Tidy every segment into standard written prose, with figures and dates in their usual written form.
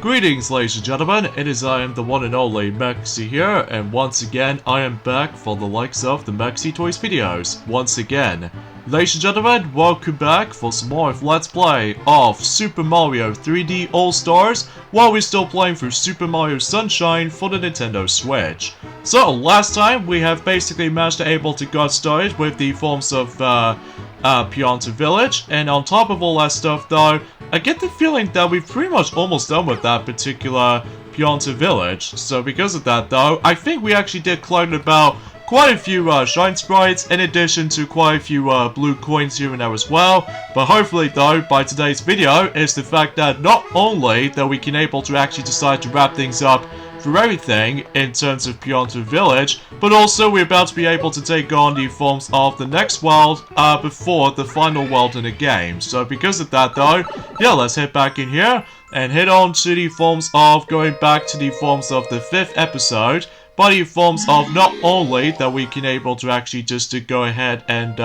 Greetings, ladies and gentlemen, it is I am the one and only Mexi here, and once again I am back for the likes of the Mexi Toys videos. Once again, ladies and gentlemen, welcome back for some more of Let's Play of Super Mario 3D All-Stars, while we're still playing through Super Mario Sunshine for the Nintendo Switch. So, last time we have basically managed to able to get started with the forms of Pianta Village, and on top of all that stuff though, I get the feeling that we've pretty much almost done with that particular Pianta Village. So because of that though, I think we actually did collect about quite a few Shine Sprites, in addition to quite a few blue coins here and there as well. But hopefully though, by today's video, is the fact that not only that we can able to actually decide to wrap things up for everything in terms of Pianta Village, but also we're about to be able to take on the forms of the next world before the final world in the game. So because of that though, yeah, let's head back in here and head on to the forms of going back to the forms of the 5th episode, by the forms of not only that we can able to actually just to go ahead and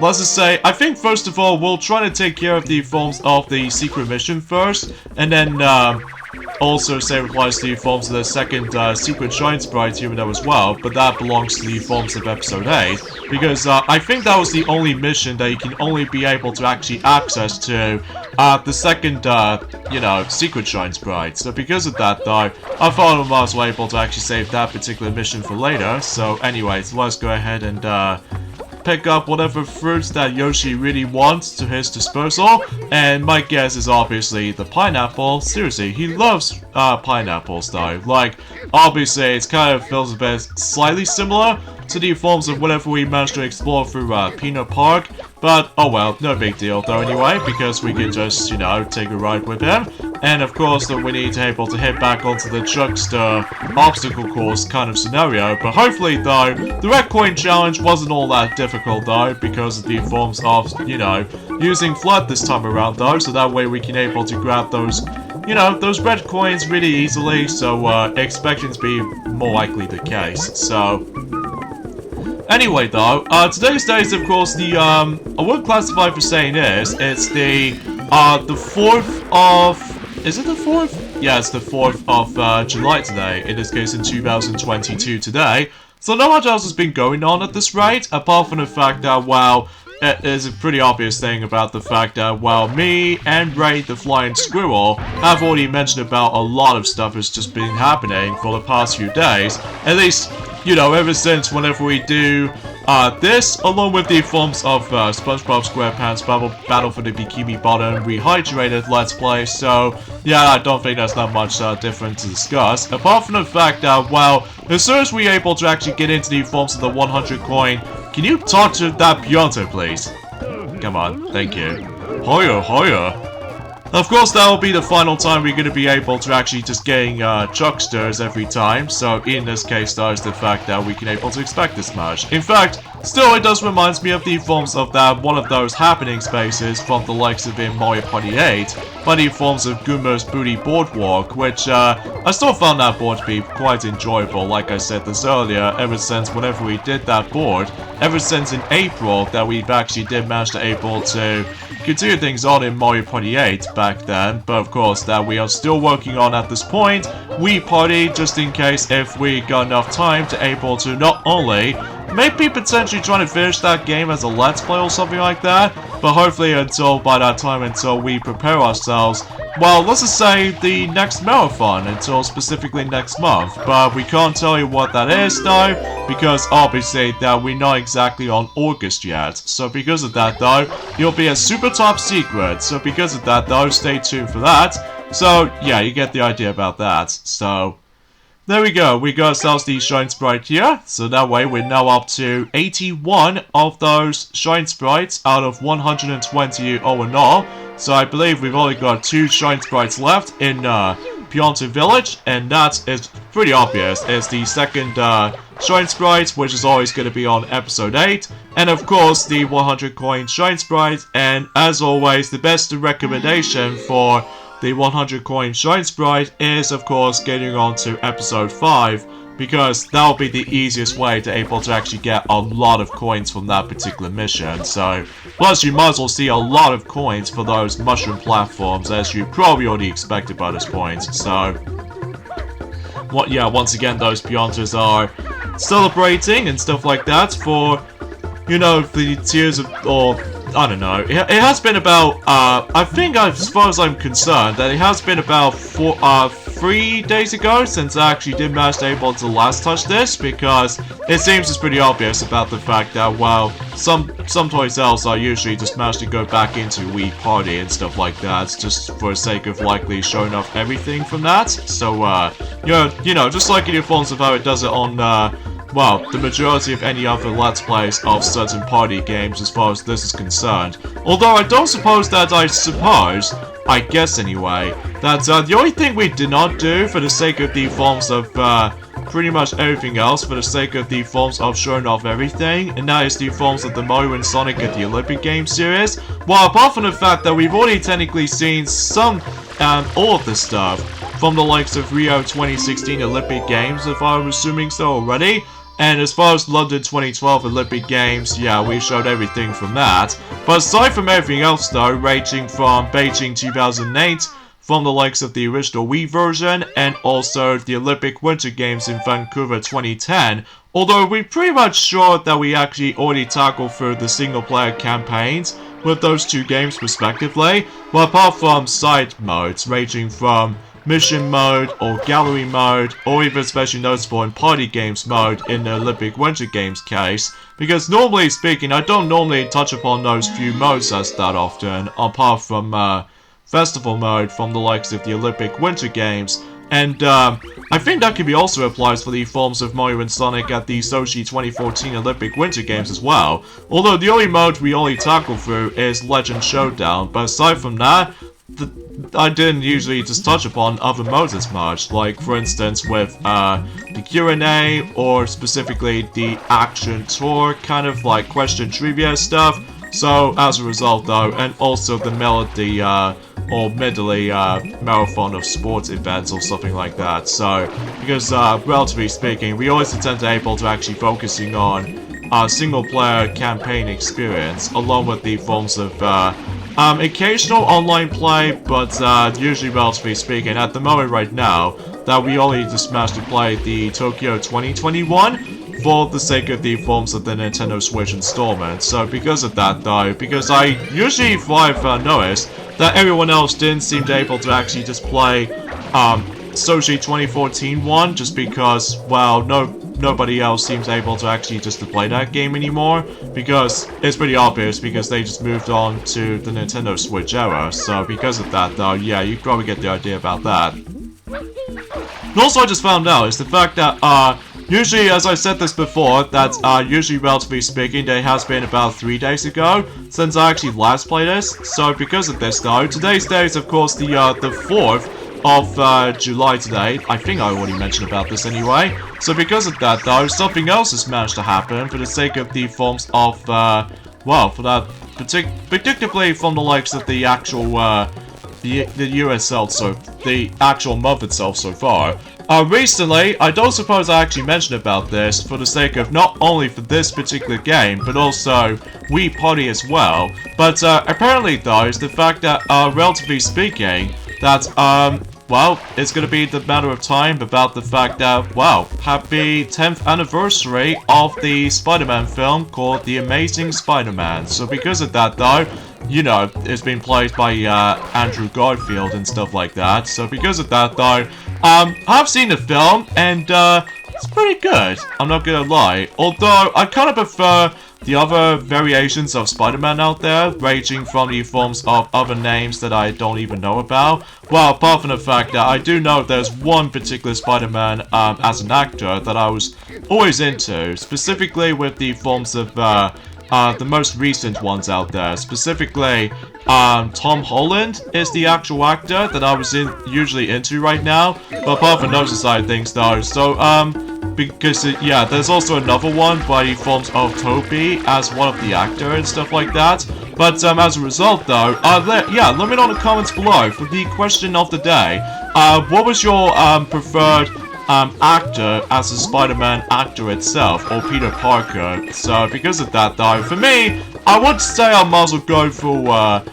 let's just say, I think first of all we'll try to take care of the forms of the secret mission first, and then also say applies to the forms of the second secret Shine Sprite here and there as well, but that belongs to the forms of episode 8, because I think that was the only mission that you can only be able to actually access to the second, you know, secret Shine Sprite. So because of that though, I thought I was able to actually save that particular mission for later. So anyways, let's go ahead and pick up whatever fruits that Yoshi really wants to his disposal, and my guess is obviously the pineapple. Seriously, he loves pineapples though. Like, obviously it's kind of feels a bit slightly similar to the forms of whatever we managed to explore through Peanut Park, but oh well, no big deal though anyway, because we can just, you know, take a ride with him. And of course that we need to be able to head back onto the Chuckster obstacle course kind of scenario, but hopefully though, the red coin challenge wasn't all that difficult though, because of the forms of, you know, using Flood this time around though, so that way we can able to grab those, you know, those red coins really easily, so expecting to be more likely the case. So anyway though, today's day is of course the, I would classify for saying it's the 4th of, is it the 4th? Yeah, it's the 4th of July today, in this case in 2022 today. So not much else has been going on at this rate, apart from the fact that, well, it is a pretty obvious thing about the fact that, well, me and Ray the Flying Squirrel have already mentioned about a lot of stuff that's just been happening for the past few days. At least, you know, ever since whenever we do this, along with the forms of SpongeBob SquarePants Battle for the Bikini Bottom Rehydrated Let's Play, so yeah, I don't think there's not much different to discuss, apart from the fact that, well, as soon as we're able to actually get into the forms of the 100 coin, can you talk to that Pianta, please? Come on, thank you. Hoya, hoya. Of course, that will be the final time we're going to be able to actually just getting Chucksters every time, so in this case, that is the fact that we can able to expect this much. In fact, still it does remind me of the forms of that one of those happening spaces from the likes of in Mario Party 8, by the forms of Goomba's Booty Boardwalk, which I still found that board to be quite enjoyable, like I said this earlier, ever since whenever we did that board, ever since in April that we've actually did manage to able to continue things on in Mario Party 8 back then, but of course that we are still working on at this point, Wii Party, just in case if we got enough time to able to not only maybe potentially trying to finish that game as a Let's Play or something like that, but hopefully until by that time, until we prepare ourselves, well, let's just say the next marathon, until specifically next month, but we can't tell you what that is though, because obviously that we're not exactly on August yet, so because of that though, it'll be a super top secret, so because of that though, stay tuned for that. So yeah, you get the idea about that. So there we go, we got ourselves the Shine Sprite here, so that way we're now up to 81 of those Shine Sprites out of 120 all in all. So I believe we've only got 2 Shine Sprites left in Pianta Village, and that is pretty obvious. It's the second Shine Sprite, which is always going to be on episode 8, and of course the 100 coin Shine Sprite, and as always the best recommendation for the 100 coin Shine Sprite is, of course, getting on to episode 5, because that'll be the easiest way to able to actually get a lot of coins from that particular mission. So, plus you might as well see a lot of coins for those mushroom platforms, as you probably already expected by this point. So, once again, those Piantas are celebrating and stuff like that for, you know, the tears of, or I don't know. It has been about, I think, as far as I'm concerned, that it has been about 3 days ago since I actually did manage to able to last touch this, because it seems it's pretty obvious about the fact that, well, some toy sales are usually just managed to go back into Wii Party and stuff like that, just for the sake of likely showing off everything from that. So, you know, just like in the forms of how it does it on, well, the majority of any other Let's Plays of certain party games as far as this is concerned. Although I don't suppose that I guess anyway, that the only thing we did not do for the sake of the forms of pretty much everything else, for the sake of the forms of showing off everything, and that is the forms of the Mario and Sonic at the Olympic Games series. Well, apart from the fact that we've already technically seen some, all of this stuff from the likes of Rio 2016 Olympic Games, if I'm assuming so already. And as far as London 2012 Olympic Games, yeah, we showed everything from that. But aside from everything else though, ranging from Beijing 2008, from the likes of the original Wii version, and also the Olympic Winter Games in Vancouver 2010, although we're pretty much sure that we actually already tackled through the single-player campaigns with those two games respectively, well, apart from side modes ranging from mission mode or gallery mode, or even especially noticeable in party games mode in the Olympic Winter Games case, because normally speaking I don't normally touch upon those few modes as that often, apart from festival mode from the likes of the Olympic Winter Games. And I think that could be also applies for the forms of Mario and Sonic at the Sochi 2014 Olympic Winter Games as well, although the only mode we only tackle through is Legend Showdown. But aside from that, I didn't usually just touch upon other modes as much, like for instance with the Q&A, or specifically the Action Tour, kind of like question trivia stuff. So as a result though, and also the Melody or Medley marathon of sports events or something like that. So because relatively speaking, we always attempt to able to actually focusing on single player campaign experience, along with the forms of occasional online play, but usually relatively speaking, at the moment right now, that we only just managed to play the Tokyo 2021 for the sake of the forms of the Nintendo Switch installment. So because of that though, because I usually, if I've noticed, that everyone else didn't seem to able to actually just play Sochi 2014 one, just because, well, nobody else seems able to actually just to play that game anymore, because it's pretty obvious, because they just moved on to the Nintendo Switch era. So because of that though, yeah, you probably get the idea about that. And also I just found out is the fact that usually, as I said this before, that usually relatively speaking, there has been about 3 days ago since I actually last played this. So because of this though, today's day is of course the 4th of July today. I think I already mentioned about this anyway. So because of that though, something else has managed to happen for the sake of the forms of, well, for that particularly from the likes of the actual, the USL, so the actual month itself so far. Recently, I don't suppose I actually mentioned about this for the sake of not only for this particular game, but also Wii Party as well. But apparently though, is the fact that, relatively speaking, that, well, it's gonna be the matter of time about the fact that, wow, happy 10th anniversary of the Spider-Man film called The Amazing Spider-Man. So because of that though, you know, it's been played by Andrew Garfield and stuff like that. So because of that though, I've seen the film and it's pretty good, I'm not gonna lie. Although I kind of prefer the other variations of Spider-Man out there, ranging from the forms of other names that I don't even know about. Well, apart from the fact that I do know there's one particular Spider-Man as an actor that I was always into, specifically with the forms of the most recent ones out there. Specifically, Tom Holland is the actual actor that I was usually into right now. But apart from those side of things though, so because yeah, there's also another one by the forms of Toby as one of the actor and stuff like that. But as a result, though, yeah, let me know in the comments below for the question of the day. What was your preferred actor as a Spider-Man actor itself, or Peter Parker? So because of that, though, for me, I would say I might as well go for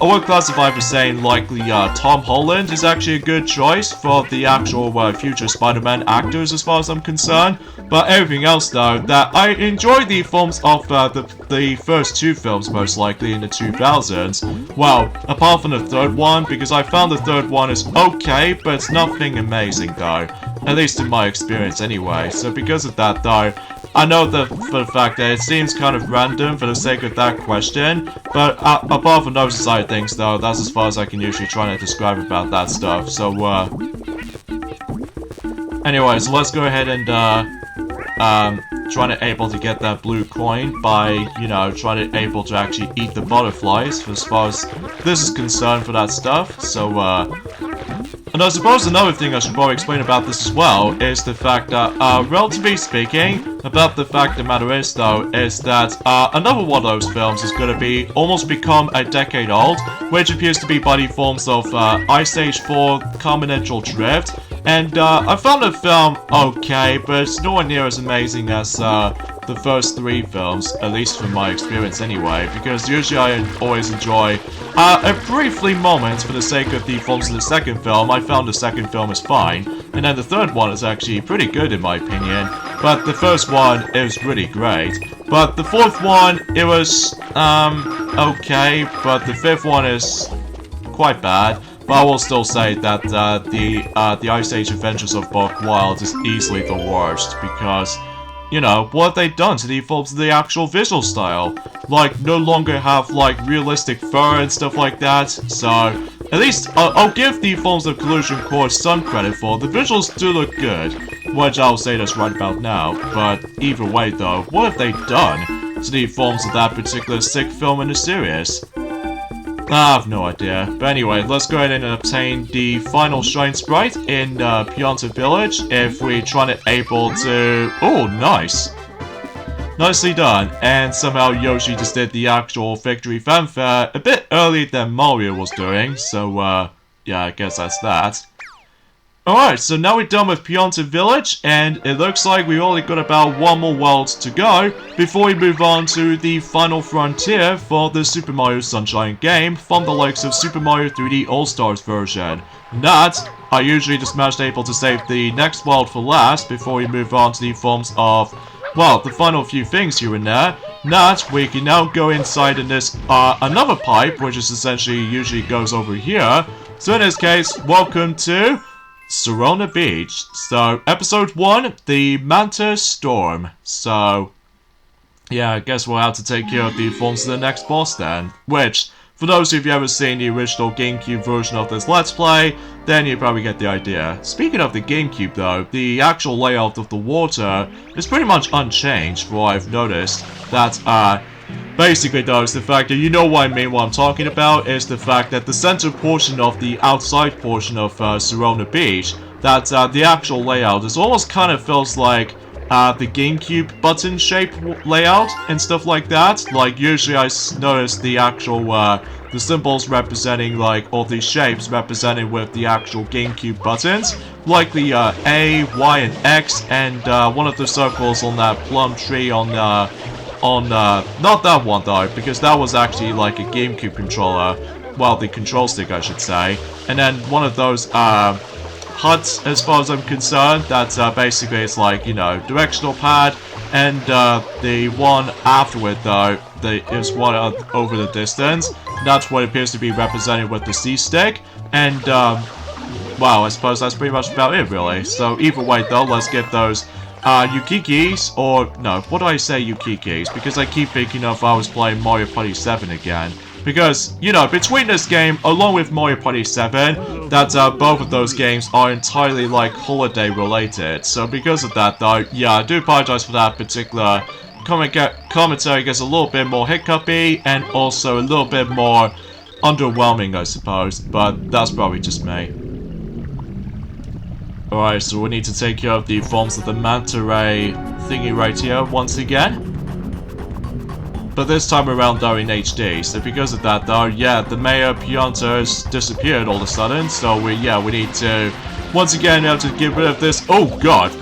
I would classify for saying likely Tom Holland is actually a good choice for the actual future Spider-Man actors as far as I'm concerned. But everything else though, that I enjoyed the films of the first two films most likely in the 2000s. Well, apart from the third one, because I found the third one is okay, but it's nothing amazing though. At least in my experience anyway. So because of that though, I know that for the fact that it seems kind of random for the sake of that question, but apart from those side things though, that's as far as I can usually try to describe about that stuff. So anyways, let's go ahead and try to able to get that blue coin by, you know, trying to able to actually eat the butterflies as far as this is concerned for that stuff. So and I suppose another thing I should probably explain about this as well is the fact that, relatively speaking, about the fact of the matter is, though, is that another one of those films is going to be almost become a decade old, which appears to be by the forms of Ice Age 4 Continental Drift. And I found the film okay, but it's nowhere near as amazing as the first three films, at least from my experience anyway, because usually I always enjoy a briefly moment for the sake of the films of the second film. I found the second film is fine, and then the third one is actually pretty good in my opinion, but the first one is really great. But the fourth one, it was okay, but the fifth one is quite bad. But I will still say that the Ice Age Adventures of Buck Wild is easily the worst, because, you know, what have they done to the films of the actual visual style? Like, no longer have, like, realistic fur and stuff like that, so at least I'll give the films of Collision Course some credit for. The visuals do look good, which I'll say that's right about now, but either way though, what have they done to the films of that particular sick film in the series? I have no idea. But anyway, let's go ahead and obtain the final Shrine Sprite in Pianta Village if we try to able to... Oh, nice! Nicely done. And somehow Yoshi just did the actual victory fanfare a bit earlier than Mario was doing. So, yeah, I guess that's that. Alright, so now we're done with Pianta Village, and it looks like we only got about one more world to go before we move on to the final frontier for the Super Mario Sunshine game from the likes of Super Mario 3D All-Stars version. That, I usually just managed able to save the next world for last before we move on to the forms of, well, the final few things here and there. That, we can now go inside in this, another pipe, which is essentially usually goes over here. So in this case, welcome to Sirena Beach. So, episode 1, the Manta Storm. So, yeah, I guess we'll have to take care of the forms of the next boss then. Which, for those of you who haven't seen the original GameCube version of this Let's Play, then you probably get the idea. Speaking of the GameCube though, the actual layout of the water is pretty much unchanged from what I've noticed. That, basically though, is the fact that you know what I mean, what I'm talking about, is the fact that the center portion of the outside portion of Sirena Beach, that the actual layout is almost kind of feels like the GameCube button shape layout and stuff like that. Like usually I notice the actual the symbols representing like all these shapes represented with the actual GameCube buttons, like the A, Y, and X, and one of the circles on that plum tree on not that one though, because that was actually like a GameCube controller, well, the control stick I should say, and then one of those HUDs as far as I'm concerned, that's basically it's like, you know, directional pad, and the one afterward though, is one over the distance, that's what appears to be represented with the C stick, and wow, I suppose that's pretty much about it really. So either way though, let's get those Yukikis, or no, what do I say Yukikis? Because I keep thinking of I was playing Mario Party 7 again. Because, you know, between this game, along with Mario Party 7, that both of those games are entirely, like, holiday related. So because of that, though, yeah, I do apologize for that particular commentary gets a little bit more hiccupy, and also a little bit more underwhelming, I suppose. But that's probably just me. Alright, so we need to take care of the forms of the manta ray thingy right here once again. but this time around though in HD. So because of that though, yeah, the mayor Pianta has disappeared all of a sudden. So we need to once again have to get rid of this. Oh god.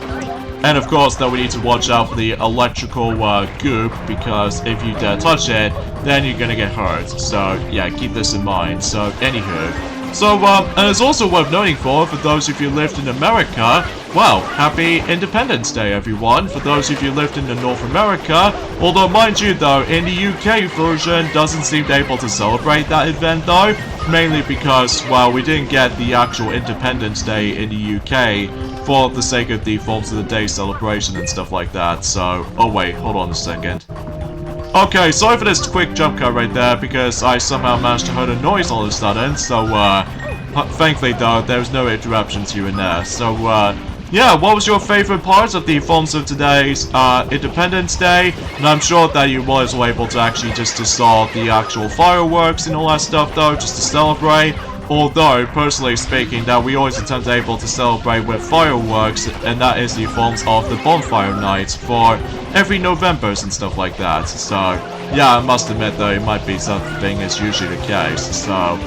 And of course, though, we need to watch out for the electrical goop, because if you dare touch it, then you're gonna get hurt. So, yeah, keep this in mind. So, anywho. So, and it's also worth noting for those of you who lived in America, well, happy Independence Day, everyone. For those of you who lived in North America, although, mind you, though, in the UK version, doesn't seem able to celebrate that event, though. Mainly because, well, we didn't get the actual Independence Day in the UK for the sake of the Forms of the Day celebration and stuff like that. So, oh wait, hold on a second. Okay, sorry for this quick jump cut right there, because I somehow managed to hear a noise all of a sudden. So, thankfully though, there was no interruptions here and there. So, yeah, what was your favorite part of the Forms of today's Independence Day? And I'm sure that you was able to actually just saw the actual fireworks and all that stuff though, just to celebrate. Although, personally speaking, that we always attempt able to celebrate with fireworks, and that is the forms of the bonfire nights for every Novembers and stuff like that. So, yeah, I must admit though, it might be something is usually the case. So,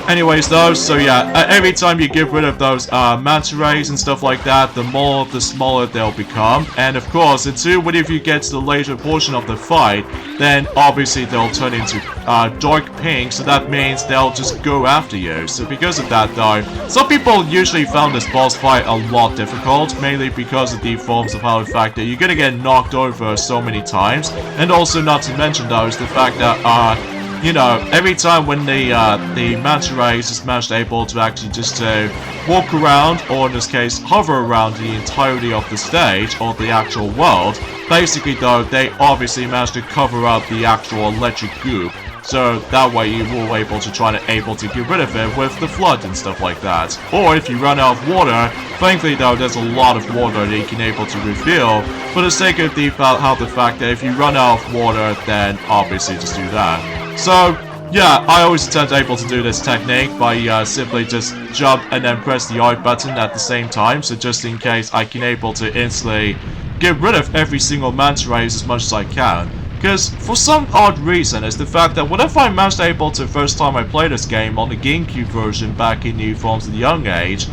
anyways though, so yeah, every time you get rid of those manta rays and stuff like that, the smaller they'll become. And of course, until whenever you get to the later portion of the fight, then obviously they'll turn into dark pink, so that means they'll just go after you. So because of that though, some people usually found this boss fight a lot difficult, mainly because of the forms of how the fact that you're gonna get knocked over so many times, and also not to mention though is the fact that you know, every time when the manta rays is managed able to actually just walk around, or in this case, hover around the entirety of the stage, or the actual world, basically though, they obviously managed to cover up the actual electric goop. So that way you will able to get rid of it with the flood and stuff like that. Or if you run out of water, thankfully though there's a lot of water that you can able to refill, for the sake of the fact that if you run out of water, then obviously just do that. So, yeah, I always attempt able to do this technique by simply just jump and then press the R button at the same time, so just in case I can able to instantly get rid of every single manta rays as much as I can. Because for some odd reason, it's the fact that whenever I managed able to first time I played this game on the GameCube version back in the Forms of the Young Age,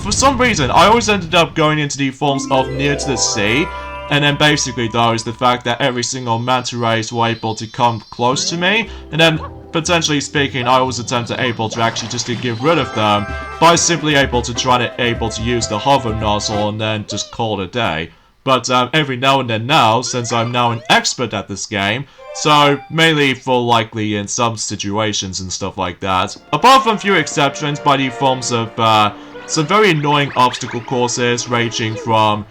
for some reason I always ended up going into the forms of near to the sea. And then basically though is the fact that every single manta rays were able to come close to me, and then potentially speaking I was attempting able to actually just to get rid of them by simply able to use the hover nozzle and then just call it a day. But every now and then now, since I'm now an expert at this game, so mainly for likely in some situations and stuff like that, apart from few exceptions by the forms of some very annoying obstacle courses ranging from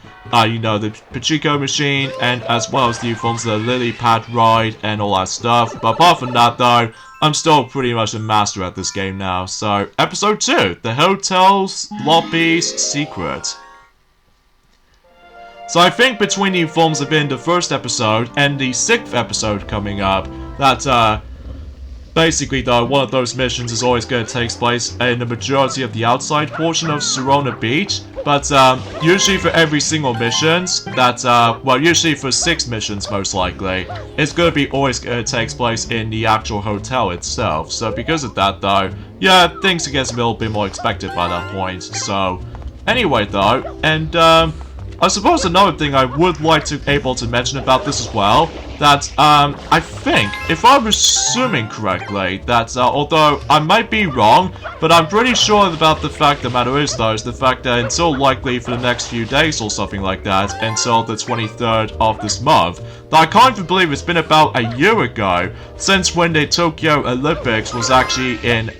you know, the Pachinko machine, and as well as the forms of the lily pad ride and all that stuff. But apart from that though, I'm still pretty much a master at this game now. So, episode 2, the hotel's lobby's secret. So I think between the forms of in the first episode and the 6th episode coming up, that basically though, one of those missions is always going to take place in the majority of the outside portion of Sirena Beach. But usually for every single missions, well, usually for 6 missions most likely, it's going to be always going to take place in the actual hotel itself. So because of that though, yeah, things get a little bit more expected by that point. So anyway though, and I suppose another thing I would like to able to mention about this as well, that I think, if I'm assuming correctly, that although I might be wrong, but I'm pretty sure about the fact the matter is though, is the fact that until likely for the next few days or something like that, until the 23rd of this month, that I can't even believe it's been about a year ago since when the Tokyo Olympics was actually in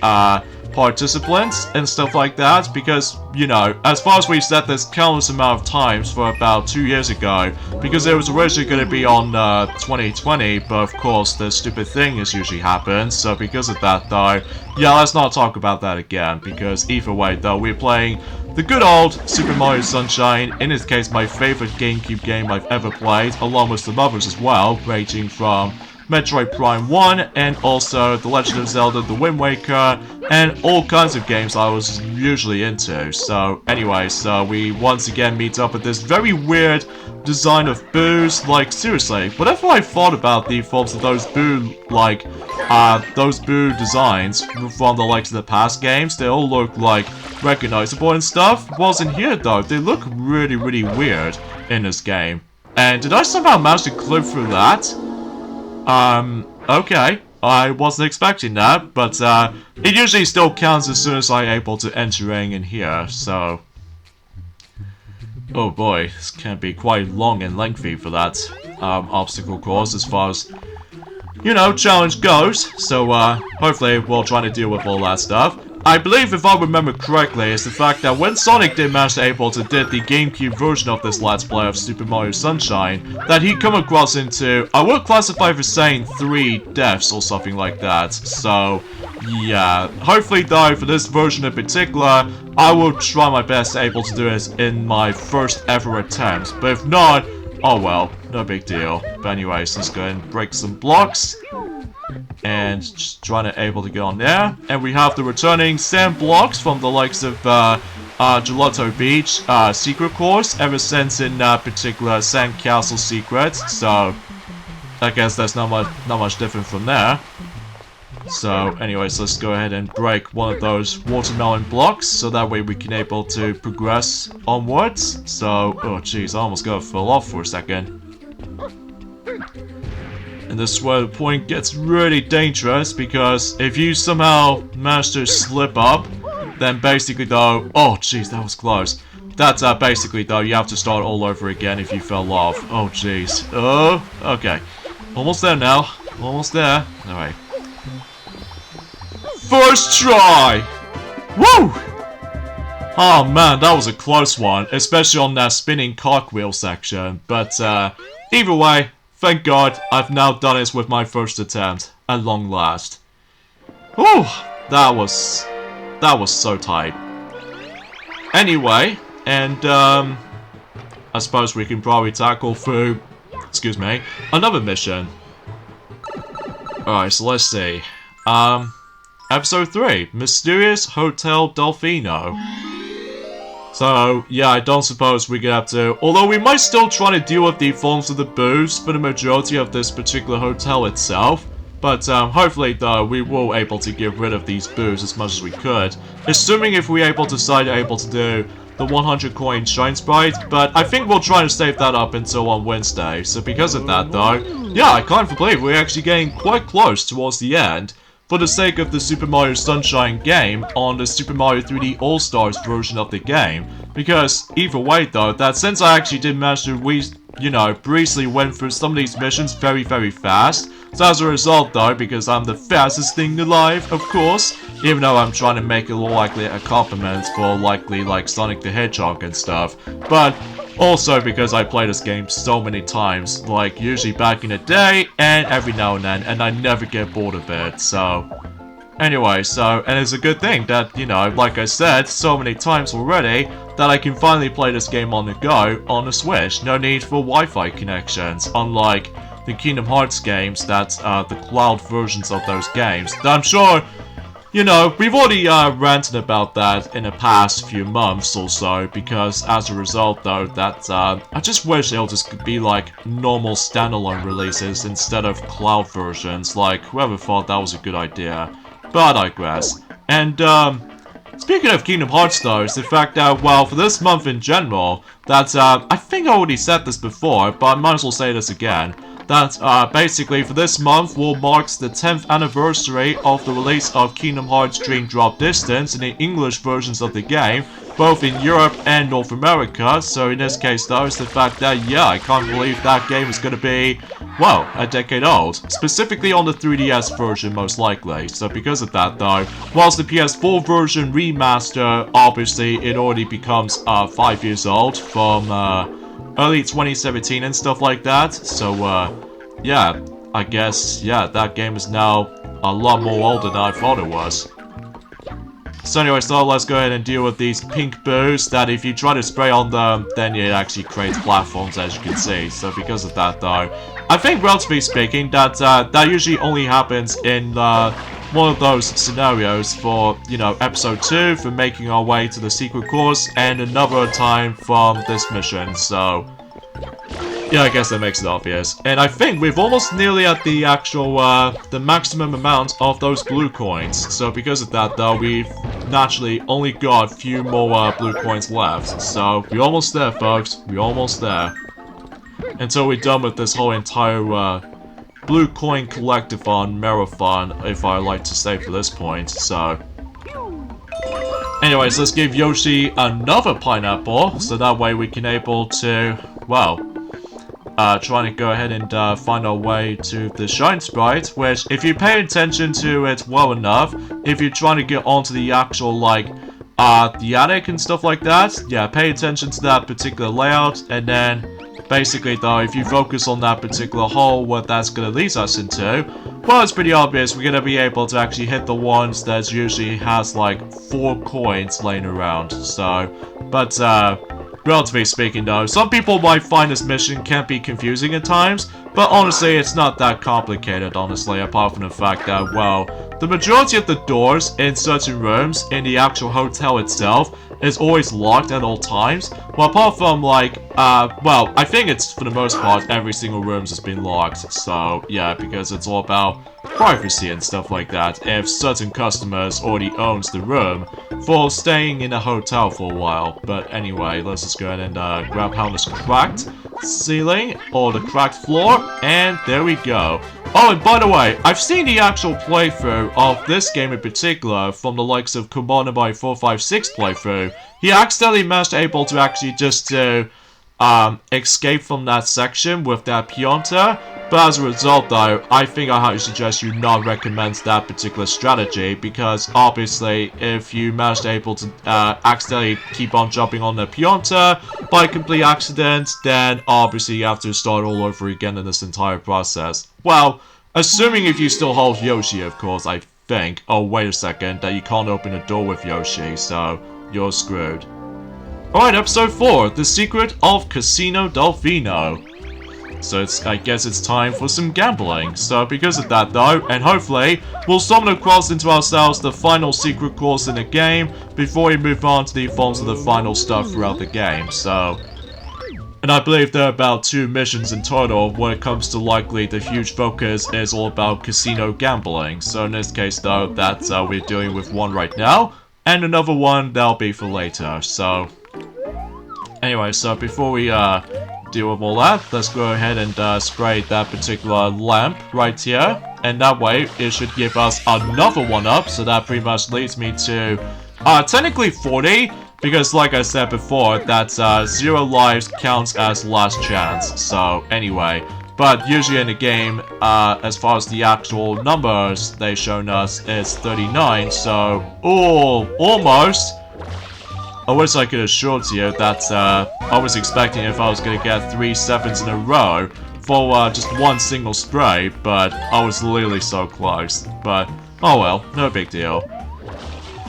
participants and stuff like that, because, you know, as far as we said this countless amount of times for about 2 years ago, because it was originally going to be on 2020, but of course the stupid thing has usually happened, so because of that though, yeah, let's not talk about that again, because either way though, we're playing the good old Super Mario Sunshine, in this case my favorite GameCube game I've ever played, along with some others as well, ranging from Metroid Prime 1, and also The Legend of Zelda The Wind Waker, and all kinds of games I was usually into. So anyway, so we once again meet up with this very weird design of boos. Like, seriously, whatever I thought about the forms of those boo, like, those boo designs from the likes of the past games, they all look like recognizable and stuff. Wasn't here though. They look really, really weird in this game. And did I somehow manage to clip through that? Okay. I wasn't expecting that, but it usually still counts as soon as I'm able to enter in here, so... Oh boy, this can be quite long and lengthy for that obstacle course as far as, you know, challenge goes. So hopefully we'll try to deal with all that stuff. I believe, if I remember correctly, is the fact that when Sonic did manage to did the GameCube version of this Let's Play of Super Mario Sunshine, that he'd come across into, I would classify for saying 3 deaths or something like that. So, yeah. Hopefully though, for this version in particular, I will try my best to do this in my first ever attempt. But if not, oh well, no big deal. But anyways, let's go ahead and break some blocks. And just trying to get on there. And we have the returning sand blocks from the likes of Gelato Beach secret course, ever since in particular Sandcastle secrets. So I guess that's not much different from there. So anyways, let's go ahead and break one of those watermelon blocks, so that way we can able to progress onwards. So, oh jeez, I almost got fell off for a second. And this is where the point gets really dangerous, because if you somehow manage to slip up, then basically though, oh jeez, that was close. That's basically though, you have to start all over again if you fell off. Oh jeez. Oh, okay. Almost there now. Almost there. Alright. First try! Woo! Oh man, that was a close one, especially on that spinning cogwheel section. But either way, thank God I've now done it with my first attempt, at long last. Whew! That was so tight. Anyway, and I suppose we can probably tackle through, excuse me, another mission. Alright, so let's see. Episode 3, Mysterious Hotel Delfino. So, yeah, I don't suppose we're gonna have to... Although we might still try to deal with the forms of the boos for the majority of this particular hotel itself. But, hopefully, though, we will able to get rid of these boos as much as we could. Assuming if we're able to do the 100 coin Shine Sprite. But I think we'll try to save that up until on Wednesday. So because of that, though, yeah, I can't believe we're actually getting quite close towards the end. For the sake of the Super Mario Sunshine game on the Super Mario 3D All-Stars version of the game. Because, either way though, that since I actually did manage to briefly went through some of these missions very, very fast. So as a result though, because I'm the fastest thing alive, of course, even though I'm trying to make it look likely a compliment for likely like Sonic the Hedgehog and stuff. But also because I play this game so many times, like usually back in the day and every now and then, and I never get bored of it, so... Anyway, so, and it's a good thing that, you know, like I said so many times already, that I can finally play this game on the go on the Switch. No need for Wi-Fi connections, unlike the Kingdom Hearts games, that's the cloud versions of those games. That I'm sure, you know, we've already ranted about that in the past few months or so, because as a result though, that I just wish it'll just be like normal standalone releases instead of cloud versions. Like, whoever thought that was a good idea. But I digress. And speaking of Kingdom Hearts though, is the fact that, well, for this month in general, that I think I already said this before, but I might as well say this again. That basically for this month will marks the 10th anniversary of the release of Kingdom Hearts Dream Drop Distance in the English versions of the game, both in Europe and North America. So in this case though, it's the fact that, yeah, I can't believe that game is going to be, well, a decade old. Specifically on the 3DS version most likely. So because of that though, whilst the PS4 version remaster, obviously it already becomes 5 years old from early 2017 and stuff like that. So yeah, I guess, yeah, that game is now a lot more older than I thought it was. So anyway, so let's go ahead and deal with these pink boos that if you try to spray on them, then it actually creates platforms, as you can see. So because of that though, I think relatively speaking that that usually only happens in one of those scenarios for, you know, episode 2 for making our way to the secret course, and another time from this mission. So yeah, I guess that makes it obvious. And I think we've almost nearly at the actual, the maximum amount of those blue coins. So because of that though, we've naturally only got a few more blue coins left. So we're almost there, folks. We're almost there. Until we're done with this whole entire, blue coin collectathon marathon, if I like to say for this point. So anyways, let's give Yoshi another pineapple, so that way we can able to, well, trying to go ahead and find our way to the Shine Sprite, which, if you pay attention to it well enough, if you're trying to get onto the actual, like, the attic and stuff like that, yeah, pay attention to that particular layout, and then, basically though, if you focus on that particular hole, what that's gonna lead us into, well, it's pretty obvious, we're gonna be able to actually hit the ones that usually has, like, 4 coins laying around, so, but, relatively speaking though, some people might find this mission can be confusing at times, but honestly, it's not that complicated, honestly, apart from the fact that, well, the majority of the doors in certain rooms in the actual hotel itself is always locked at all times, well, apart from, like, well, I think it's, for the most part, every single room has been locked, so, yeah, because it's all about privacy and stuff like that, if certain customers already owns the room for staying in a hotel for a while. But anyway, let's just go ahead and grab how this cracked ceiling, or the cracked floor, and there we go. Oh, and by the way, I've seen the actual playthrough of this game in particular from the likes of Commander by 456 playthrough. He accidentally managed able to actually just escape from that section with that Pianta, but as a result though, I think I highly suggest you not recommend that particular strategy, because obviously if you manage to able to accidentally keep on jumping on the Pianta by complete accident, then obviously you have to start all over again in this entire process. Well, assuming if you still hold Yoshi, of course, I think. Oh, wait a second, that you can't open a door with Yoshi, so you're screwed. Alright, episode 4, The Secret of Casino Delfino. So I guess it's time for some gambling. So because of that though, and hopefully, we'll stumble across into ourselves the final secret course in the game before we move on to the forms of the final stuff throughout the game, so. And I believe there are about 2 missions in total when it comes to likely the huge focus is all about casino gambling. So in this case though, that's we're dealing with one right now, and another one that'll be for later, so. Anyway, so before we deal with all that, let's go ahead and spray that particular lamp right here, and that way it should give us another one up, so that pretty much leads me to technically 40, because like I said before, that 0 lives counts as last chance. So anyway, but usually in the game, as far as the actual numbers they've shown us, it's 39, so almost. I wish I could assure to you that I was expecting if I was going to get 3 7s in a row for just one single spray, but I was literally so close. But, oh well, no big deal.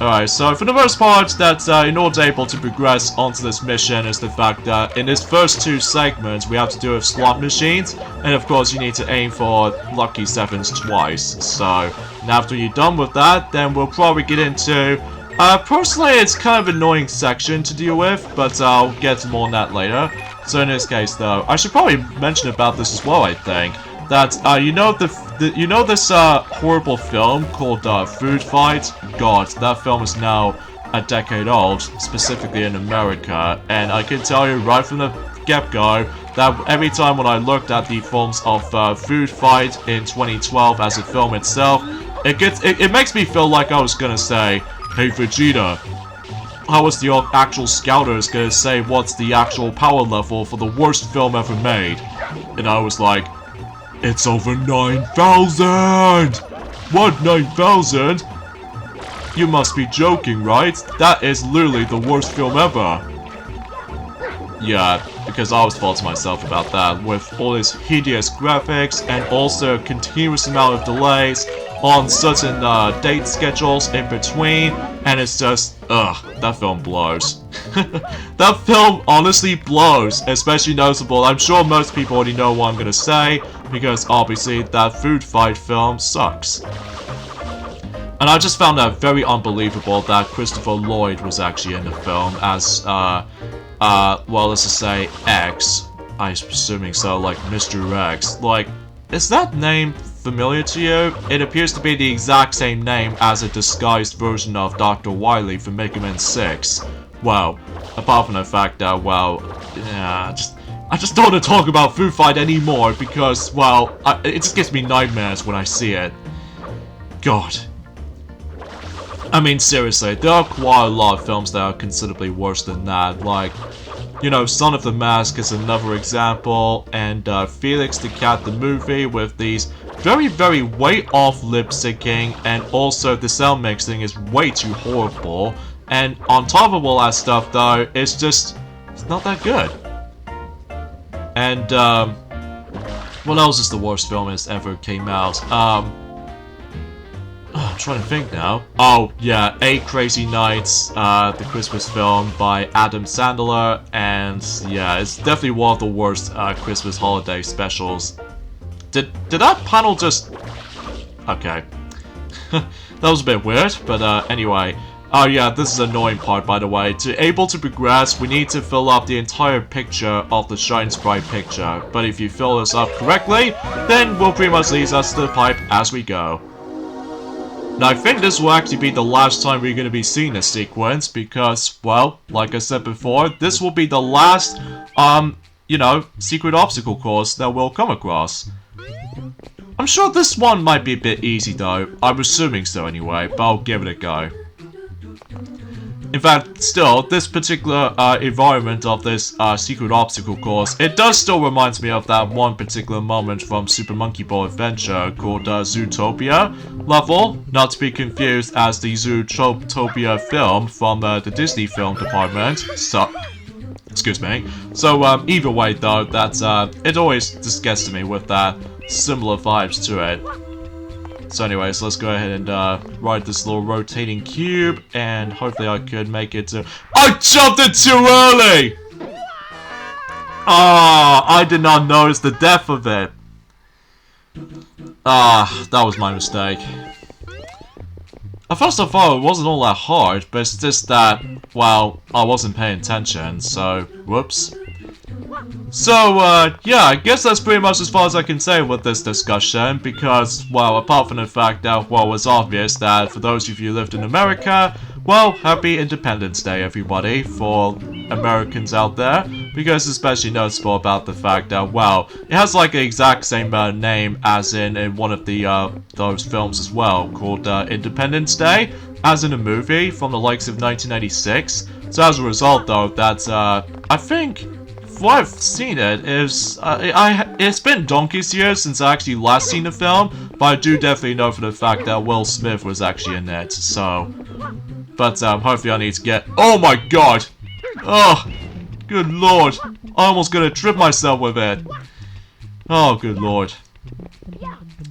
Alright, so for the most part, that in order to able to progress onto this mission is the fact that in this first 2 segments, we have to do with slot machines, and of course you need to aim for lucky 7s twice. So, and after you're done with that, then we'll probably get into personally, it's kind of an annoying section to deal with, but I'll get to more on that later. So in this case, though, I should probably mention about this as well, I think. That, you know this horrible film called Food Fight? God, that film is now a decade old, specifically in America, and I can tell you right from the get-go that every time when I looked at the films of Food Fight in 2012 as a film itself, it makes me feel like I was gonna say, "Hey Vegeta, how was the actual scouters gonna say what's the actual power level for the worst film ever made?" And I was like, "It's over 9,000! What, 9,000? You must be joking, right? That is literally the worst film ever." Yeah, because I always thought to myself about that, with all these hideous graphics and also a continuous amount of delays. on certain date schedules in between, and it's just, that film blows. That film honestly blows, especially noticeable. I'm sure most people already know what I'm gonna say, because obviously that food fight film sucks. And I just found that very unbelievable that Christopher Lloyd was actually in the film as, well, let's just say X. I'm assuming so, like Mr. X. Like, is that name familiar to you? It appears to be the exact same name as a disguised version of Dr. Wily from Mega Man 6. Well, apart from the fact that, well, yeah, I just don't want to talk about Food Fight anymore because, well, it just gives me nightmares when I see it. God. I mean, seriously, there are quite a lot of films that are considerably worse than that, like, you know, Son of the Mask is another example, and Felix the Cat the movie with these very, very way off lip syncing, and also the sound mixing is way too horrible, and on top of all that stuff though, it's not that good. And, what else is the worst film that's ever came out? I'm trying to think now. Oh, yeah, 8 Crazy Nights, the Christmas film by Adam Sandler, and yeah, it's definitely one of the worst Christmas holiday specials. Did that panel just... Okay. That was a bit weird, but anyway. Oh yeah, this is the annoying part, by the way. To able to progress, we need to fill up the entire picture of the Shine Sprite picture. But if you fill this up correctly, then we'll pretty much lead us to the pipe as we go. Now, I think this will actually be the last time we're going to be seeing this sequence because, well, like I said before, this will be the last, you know, secret obstacle course that we'll come across. I'm sure this one might be a bit easy though, I'm assuming so anyway, but I'll give it a go. In fact, still, this particular environment of this secret obstacle course, it does still remind me of that one particular moment from Super Monkey Ball Adventure called Zootopia level, not to be confused as the Zootopia film from the Disney film department. So, excuse me. So either way though, that's it always just gets to me with that similar vibes to it. So anyways, let's go ahead and ride this little rotating cube, and hopefully I could make it to... I jumped it too early! Ah, I did not notice the depth of it. Ah, that was my mistake. At first I thought it wasn't all that hard, but it's just that, well, I wasn't paying attention, so, whoops. So, yeah, I guess that's pretty much as far as I can say with this discussion, because, well, apart from the fact that, well, it's obvious that for those of you who lived in America, well, happy Independence Day, everybody, for Americans out there, because it's especially noticeable about the fact that, well, it has, like, the exact same name as in one of the, those films as well, called, Independence Day, as in a movie from the likes of 1996, so as a result, though, that's, I think... what I've seen it is, it's been donkey's years since I actually last seen the film, but I do definitely know for the fact that Will Smith was actually in it, so... But, hopefully I need to get... Oh my god! Oh, good lord! I almost gonna trip myself with it! Oh, good lord.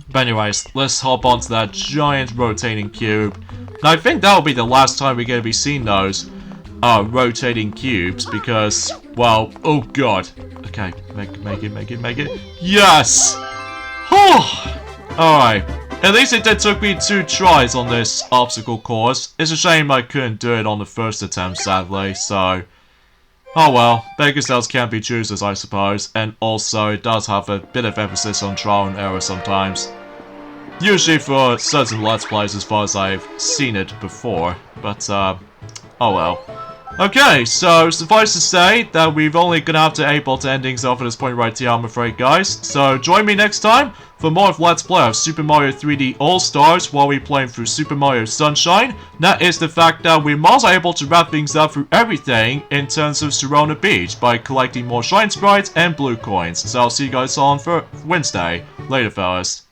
But anyways, let's hop onto that giant rotating cube. Now, I think that'll be the last time we're gonna be seeing those, rotating cubes, because... well, oh god. Okay, make it. Yes! Oh! Alright. At least it did took me 2 tries on this obstacle course. It's a shame I couldn't do it on the first attempt, sadly, so... oh well, beggars cells can't be choosers, I suppose. And also, it does have a bit of emphasis on trial and error sometimes. Usually for certain Let's Plays as far as I've seen it before. But, oh well. Okay, so suffice to say that we've only gonna have to able to end things off at this point right here, I'm afraid, guys. So join me next time for more of Let's Play of Super Mario 3D All-Stars while we're playing through Super Mario Sunshine. That is the fact that we're also able to wrap things up through everything in terms of Sirena Beach by collecting more Shine Sprites and Blue Coins. So I'll see you guys on for Wednesday. Later, fellas.